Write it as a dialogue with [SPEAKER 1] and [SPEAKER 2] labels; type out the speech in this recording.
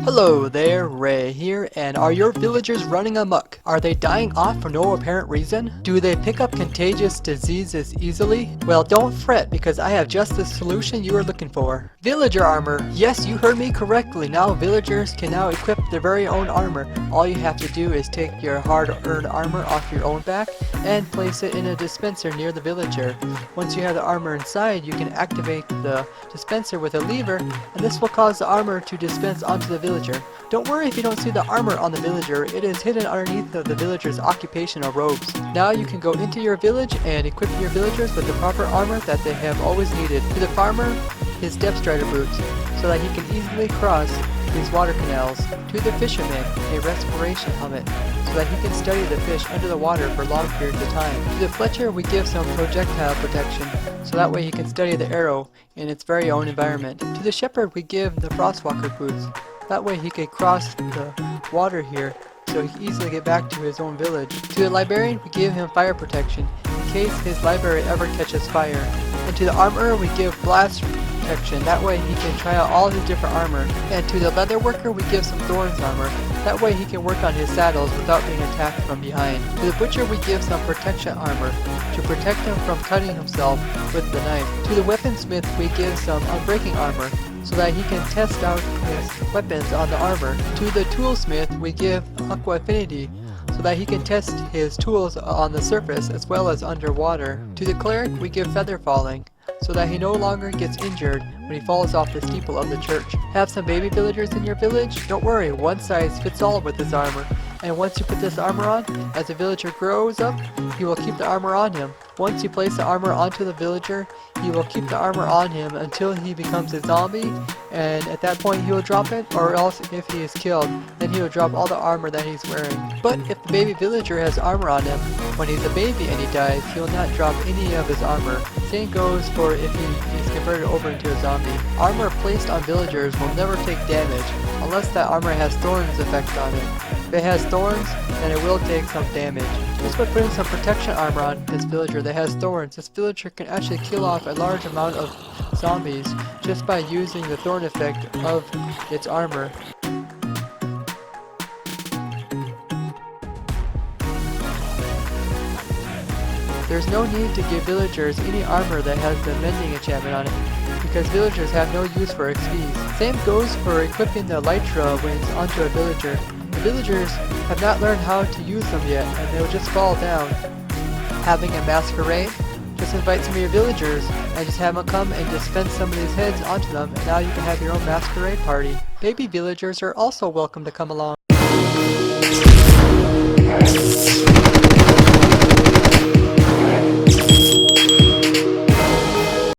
[SPEAKER 1] Hello there, Ray here, and are your villagers running amok? Are they dying off for no apparent reason? Do they pick up contagious diseases easily? Well, don't fret, because I have just the solution you are looking for. Villager armor! Yes, you heard me correctly. Now villagers can now equip their very own armor. All you have to do is take your hard-earned armor off your own back and place it in a dispenser near the villager. Once you have the armor inside, you can activate the dispenser with a lever, and this will cause the armor to dispense onto the villager. Don't worry if you don't see the armor on the villager, it is hidden underneath the villager's occupational robes. Now you can go into your village and equip your villagers with the proper armor that they have always needed. To the farmer, his depth strider boots, so that he can easily cross these water canals. To the fisherman, a respiration helmet, so that he can study the fish under the water for long periods of time. To the fletcher, we give some projectile protection, so that way he can study the arrow in its very own environment. To the shepherd, we give the frostwalker boots. That way he can cross the water here, so he can easily get back to his own village. To the librarian, we give him fire protection, in case his library ever catches fire. And to the armorer, we give blast protection, that way he can try out all his different armor. And to the leather worker, we give some thorns armor, that way he can work on his saddles without being attacked from behind. To the butcher, we give some protection armor, to protect him from cutting himself with the knife. To the weaponsmith, we give some unbreaking armor, so that he can test out his weapons on the armor. To the toolsmith, we give Aqua Affinity, so that he can test his tools on the surface as well as underwater. To the cleric, we give Feather Falling, so that he no longer gets injured when he falls off the steeple of the church. Have some baby villagers in your village? Don't worry, one size fits all with this armor. And once you put this armor on, as the villager grows up, he will keep the armor on him. Once you place the armor onto the villager, he will keep the armor on him until he becomes a zombie, and at that point he will drop it, or else if he is killed, then he will drop all the armor that he's wearing. But if the baby villager has armor on him, when he's a baby and he dies, he will not drop any of his armor. Same goes for if he is converted over into a zombie. Armor placed on villagers will never take damage, unless that armor has thorns effect on it. If it has thorns, then it will take some damage. Just by putting some protection armor on this villager that has thorns, this villager can actually kill off a large amount of zombies just by using the thorn effect of its armor. There's no need to give villagers any armor that has the mending enchantment on it, because villagers have no use for XPs. Same goes for equipping the Elytra wings onto a villager. The villagers have not learned how to use them yet, and they'll just fall down. Having a masquerade? Just invite some of your villagers and just have them come and dispense some of these heads onto them, and now you can have your own masquerade party. Baby villagers are also welcome to come along.